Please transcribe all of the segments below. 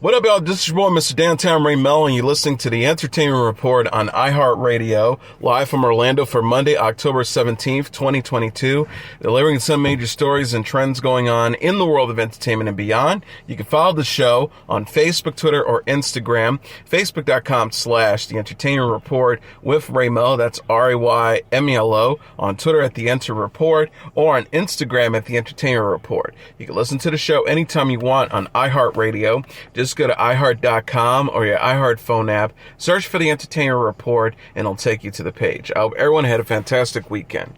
What up, y'all? This is your boy, Mr. Downtown Ray Melo, and you're listening to the Entertainment Report on iHeartRadio, live from Orlando for Monday, October 17th, 2022, delivering some major stories and trends going on in the world of entertainment and beyond. You can follow the show on Facebook, Twitter, or Instagram, facebook.com/The Entertainment Report with Ray Melo, that's RAYMELO, on Twitter at The Enter Report, or on Instagram at The Entertainment Report. You can listen to the show anytime you want on iHeartRadio. Just go to iHeart.com or your iHeart phone app, search for The Entertainment Report, and it'll take you to the page. I hope everyone had a fantastic weekend.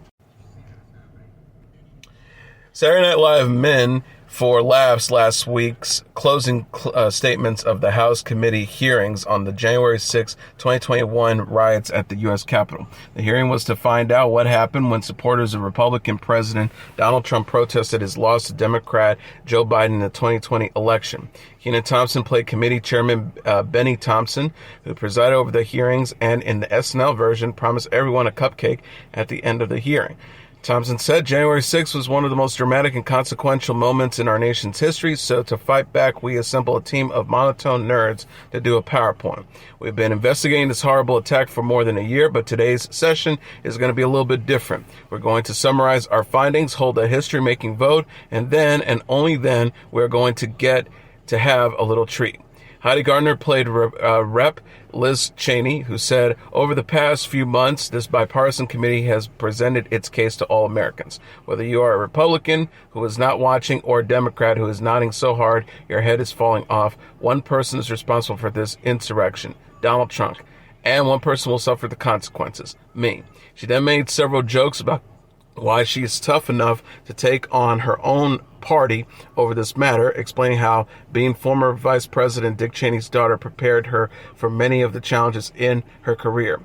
Saturday Night Live men for laughs last week's closing statements of the House committee hearings on the January 6, 2021 riots at the U.S. Capitol. The hearing was to find out what happened when supporters of Republican President Donald Trump protested his loss to Democrat Joe Biden in the 2020 election. Kenan Thompson played committee chairman Benny Thompson, who presided over the hearings and in the SNL version promised everyone a cupcake at the end of the hearing. Thompson said January 6th was one of the most dramatic and consequential moments in our nation's history, so to fight back, we assemble a team of monotone nerds to do a PowerPoint. We've been investigating this horrible attack for more than a year, but today's session is going to be a little bit different. We're going to summarize our findings, hold a history-making vote, and then, and only then, we're going to get to have a little treat. Heidi Gardner played Rep. Liz Cheney, who said, over the past few months, this bipartisan committee has presented its case to all Americans. Whether you are a Republican who is not watching or a Democrat who is nodding so hard your head is falling off, one person is responsible for this insurrection, Donald Trump, and one person will suffer the consequences, me. She then made several jokes about why she is tough enough to take on her own party over this matter, explaining how being former Vice President Dick Cheney's daughter prepared her for many of the challenges in her career.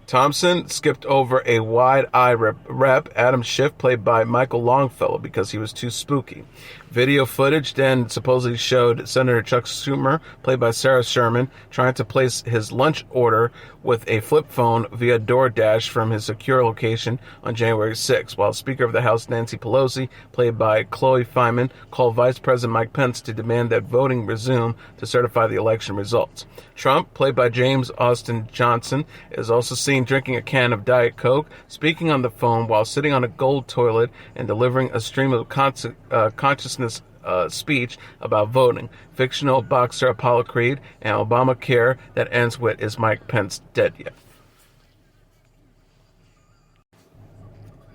Thompson skipped over a wide-eyed rep, Adam Schiff, played by Michael Longfellow, because he was too spooky. Video footage then supposedly showed Senator Chuck Schumer, played by Sarah Sherman, trying to place his lunch order with a flip phone via DoorDash from his secure location on January 6, while Speaker of the House Nancy Pelosi, played by Chloe Feynman, called Vice President Mike Pence to demand that voting resume to certify the election results. Trump, played by James Austin Johnson, is also seen drinking a can of Diet Coke, speaking on the phone while sitting on a gold toilet, and delivering a stream of consciousness speech about voting, fictional boxer Apollo Creed, and Obamacare that ends with, "Is Mike Pence dead yet?"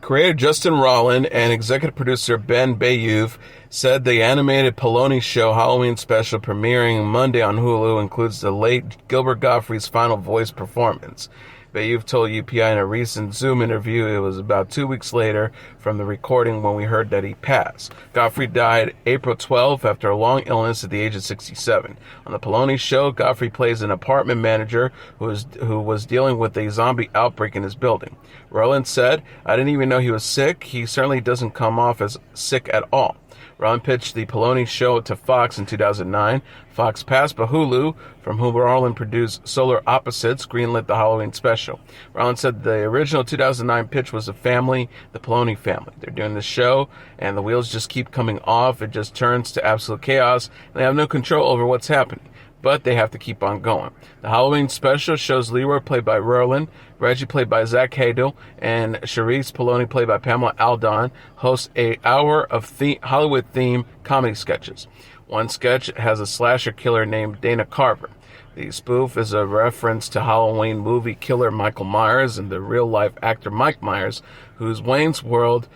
Creator Justin Roiland and executive producer Ben Bayouv said the animated Paloni show Halloween special premiering Monday on Hulu includes the late Gilbert Gottfried's final voice performance. Bayouv told UPI in a recent Zoom interview it was about 2 weeks later from the recording when we heard that he passed. Gottfried died April 12th after a long illness at the age of 67. On the Paloni show, Gottfried plays an apartment manager who was dealing with a zombie outbreak in his building. Roiland said, "I didn't even know he was sick. He certainly doesn't come off as sick at all." Roiland pitched the Paloni show to Fox in 2009. Fox passed, but Hulu, from whom Roiland produced Solar Opposites, greenlit the Halloween special. Roiland said the original 2009 pitch was a family, the Paloni family. They're doing the show, and the wheels just keep coming off. It just turns to absolute chaos, and they have no control over what's happening. But they have to keep on going. The Halloween special shows Leroy, played by Roiland, Reggie, played by Zach Hadel, and Charisse Paloni, played by Pamela Aldon, hosts an hour of Hollywood-themed comedy sketches. One sketch has a slasher killer named Dana Carver. The spoof is a reference to Halloween movie killer Michael Myers and the real-life actor Mike Myers, whose Wayne's World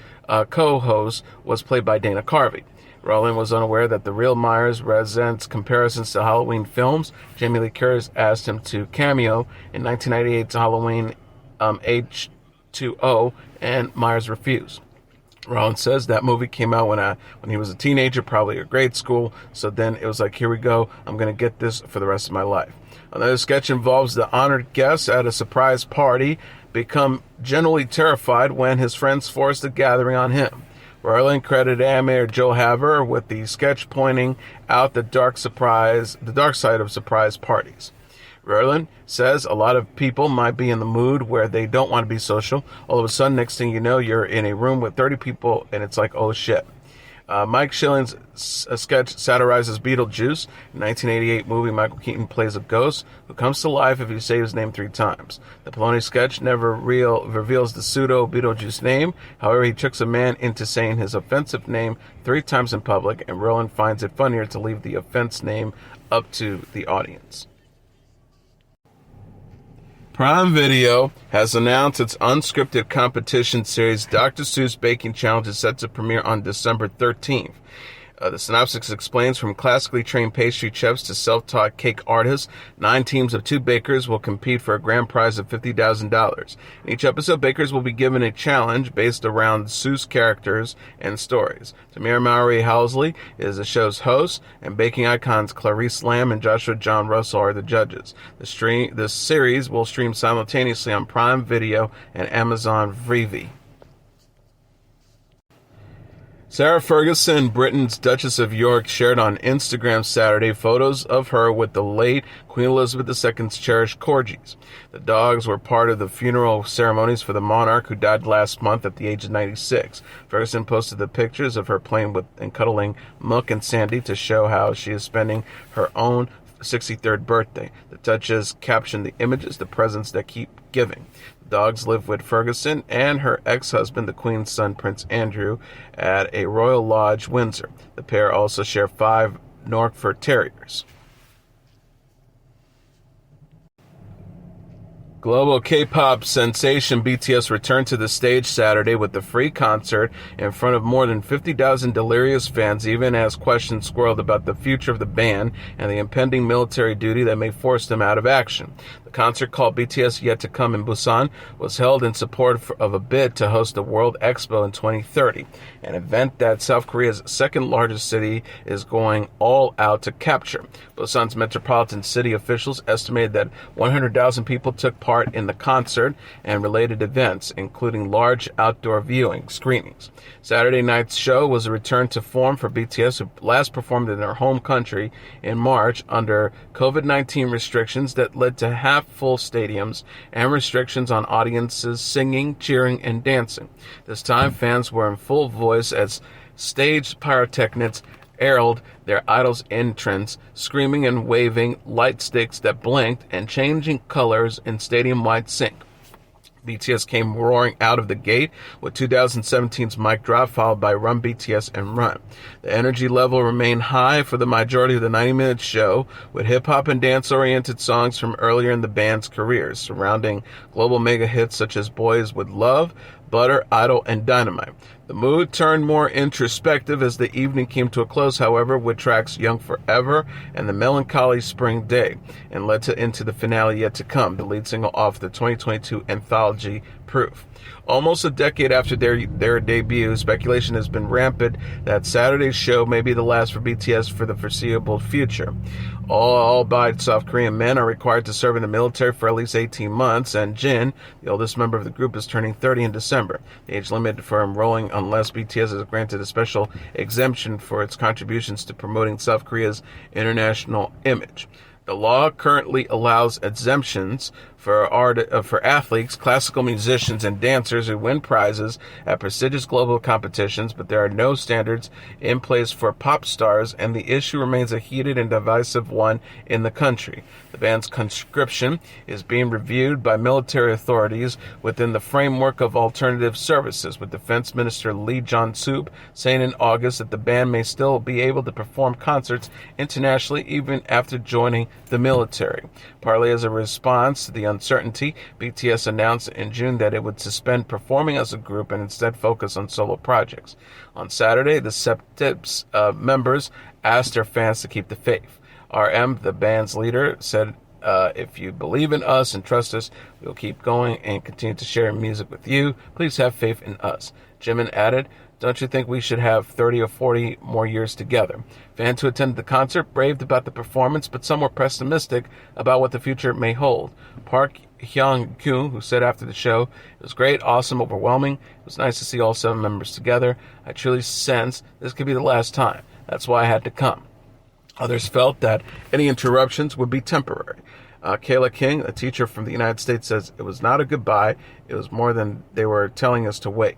co-host was played by Dana Carvey. Roiland was unaware that the real Myers resents comparisons to Halloween films. Jamie Lee Curtis asked him to cameo in 1998's Halloween H2O, and Myers refused. Roiland says that movie came out when he was a teenager, probably at grade school, so then it was like, here we go, I'm going to get this for the rest of my life. Another sketch involves the honored guests at a surprise party become genuinely terrified when his friends force the gathering on him. Roiland credited animator Joe Haver with the sketch pointing out the dark side of surprise parties. Roiland says a lot of people might be in the mood where they don't want to be social. All of a sudden, next thing you know, you're in a room with 30 people, and it's like, oh shit. Mike Schilling's sketch satirizes Beetlejuice. In 1988 movie, Michael Keaton plays a ghost who comes to life if you say his name 3 times. The Paloni sketch never reveals the pseudo-Beetlejuice name. However, he tricks a man into saying his offensive name 3 times in public, and Roland finds it funnier to leave the offense name up to the audience. Prime Video has announced its unscripted competition series Dr. Seuss Baking Challenge is set to premiere on December 13th. The synopsis explains, from classically trained pastry chefs to self-taught cake artists, 9 teams of 2 bakers will compete for a grand prize of $50,000. In each episode, bakers will be given a challenge based around Seuss characters and stories. Tamir Mowry Housley is the show's host, and baking icons Clarice Lamb and Joshua John Russell are the judges. The series will stream simultaneously on Prime Video and Amazon Freevee. Sarah Ferguson, Britain's Duchess of York, shared on Instagram Saturday photos of her with the late Queen Elizabeth II's cherished corgis. The dogs were part of the funeral ceremonies for the monarch, who died last month at the age of 96. Ferguson posted the pictures of her playing with and cuddling Mook and Sandy to show how she is spending her own 63rd birthday. The Duchess captioned the images, "The presents that keep giving." Dogs live with Ferguson and her ex-husband, the Queen's son, Prince Andrew, at a Royal Lodge, Windsor. The pair also share 5 Norfolk Terriers. Global K-pop sensation BTS returned to the stage Saturday with a free concert in front of more than 50,000 delirious fans, even as questions swirled about the future of the band and the impending military duty that may force them out of action. The concert, called BTS Yet to Come in Busan, was held in support of a bid to host the World Expo in 2030, an event that South Korea's second largest city is going all out to capture. Busan's metropolitan city officials estimated that 100,000 people took part in the concert and related events, including large outdoor viewing screenings. Saturday night's show was a return to form for BTS, who last performed in their home country in March under COVID-19 restrictions that led to half-full stadiums and restrictions on audiences singing, cheering, and dancing. This time, fans were in full voice as stage pyrotechnics heralded their idol's entrance, screaming and waving light sticks that blinked and changing colors in stadium-wide sync. BTS came roaring out of the gate with 2017's Mic Drop, followed by Run BTS and Run. The energy level remained high for the majority of the 90-minute show, with hip-hop and dance-oriented songs from earlier in the band's careers, surrounding global mega hits such as Boys with Love, Butter, Idol, and Dynamite. The mood turned more introspective as the evening came to a close, however, with tracks Young Forever and The Melancholy Spring Day, and led into the finale Yet to Come, the lead single off the 2022 anthology Proof. Almost a decade after their debut, speculation has been rampant that Saturday's show may be the last for BTS for the foreseeable future. All but South Korean men are required to serve in the military for at least 18 months, and Jin, the oldest member of the group, is turning 30 in December. The age limit for enrolling, unless BTS is granted a special exemption for its contributions to promoting South Korea's international image. The law currently allows exemptions for athletes, classical musicians, and dancers who win prizes at prestigious global competitions, but there are no standards in place for pop stars, and the issue remains a heated and divisive one in the country. The band's conscription is being reviewed by military authorities within the framework of alternative services, with Defense Minister Lee Jong-suk saying in August that the band may still be able to perform concerts internationally even after joining the military. Partly as a response to the uncertainty, BTS announced in June that it would suspend performing as a group and instead focus on solo projects. On Saturday, the Septips members asked their fans to keep the faith. RM, the band's leader, said, if you believe in us and trust us, we'll keep going and continue to share music with you. Please have faith in us. Jimin added, don't you think we should have 30 or 40 more years together? Fans who attended the concert raved about the performance, but some were pessimistic about what the future may hold. Park Hyung-kyu, who said after the show, it was great, awesome, overwhelming. It was nice to see all 7 members together. I truly sense this could be the last time. That's why I had to come. Others felt that any interruptions would be temporary. Kayla King, a teacher from the United States, says it was not a goodbye. It was more than they were telling us to wait.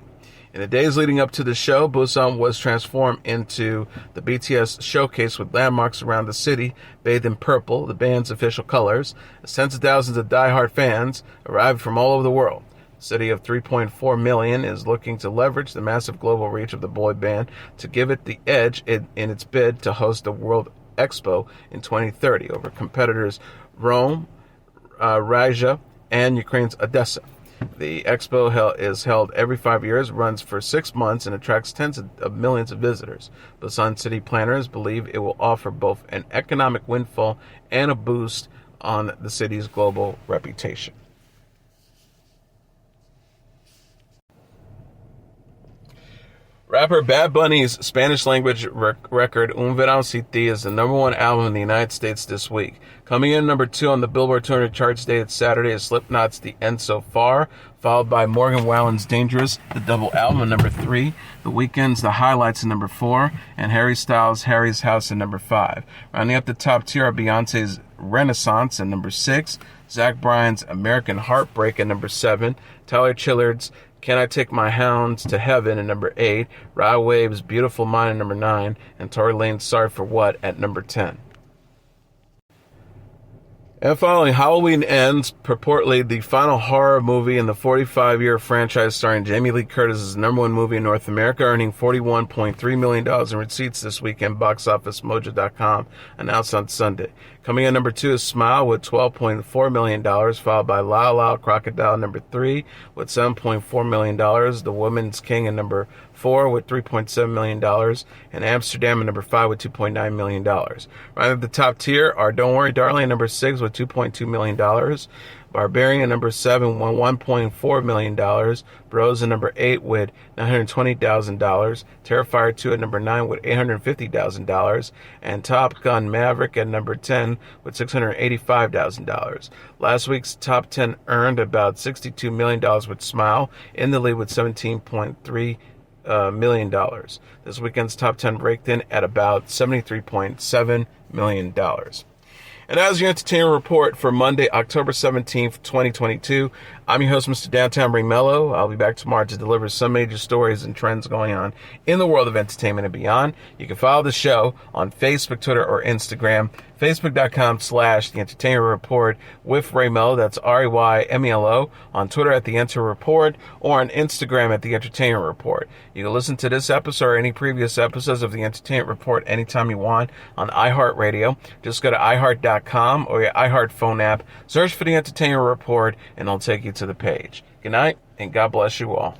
In the days leading up to the show, Busan was transformed into the BTS showcase with landmarks around the city bathed in purple, the band's official colors, as tens of thousands of die-hard fans arrived from all over the world. The city of 3.4 million is looking to leverage the massive global reach of the boy band to give it the edge in its bid to host the World Expo in 2030 over competitors Rome, Riga, and Ukraine's Odessa. The expo is held every 5 years, runs for 6 months, and attracts tens of millions of visitors. Busan city planners believe it will offer both an economic windfall and a boost on the city's global reputation. Rapper Bad Bunny's Spanish-language record Un Verano Sin Ti is the number one album in the United States this week. Coming in number 2 on the Billboard 200 charts dated Saturday is Slipknot's The End So Far, followed by Morgan Wallen's Dangerous, the double album at number 3, The Weeknd's The Highlights at number 4, and Harry Styles' Harry's House at number 5. Rounding up the top tier are Beyonce's Renaissance at number 6, Zach Bryan's American Heartbreak at number 7, Tyler Chillard's Can I Take My Hounds to Heaven at number 8, Rod Wave's Beautiful Mind at number 9, and Tory Lane's Sorry for What at number 10. And finally, Halloween Ends, purportedly the final horror movie in the 45-year franchise starring Jamie Lee Curtis's number one movie in North America, earning $41.3 million in receipts this weekend, BoxOfficeMojo.com announced on Sunday. Coming in number 2 is Smile with $12.4 million, followed by Lyle Lyle Crocodile number 3 with $7.4 million, The Woman's King at number 4 with $3.7 million, and Amsterdam at number 5 with $2.9 million. Right at the top tier are Don't Worry Darling at number 6 with $2.2 million, Barbarian at number 7 with $1.4 million, Bros at number 8 with $920,000, Terrifier 2 at number 9 with $850,000, and Top Gun Maverick at number 10 with $685,000. Last week's top 10 earned about $62 million with Smile, in the lead with $17.3 million. This weekend's top 10 raked in at about $73.7 million. And as your entertainment report for Monday, October 17th, 2022, I'm your host, Mr. Downtown Melo. I'll be back tomorrow to deliver some major stories and trends going on in the world of entertainment and beyond. You can follow the show on Facebook, Twitter, or Instagram. Facebook.com/The Entertainment Report with Ray Melo. That's RAYMELO. On Twitter at The Enter Report, or on Instagram at The Entertainment Report. You can listen to this episode or any previous episodes of The Entertainment Report anytime you want on iHeartRadio. Just go to iHeart.com or your iHeart phone app. Search for The Entertainment Report, and it'll take you to the page. Good night, and God bless you all.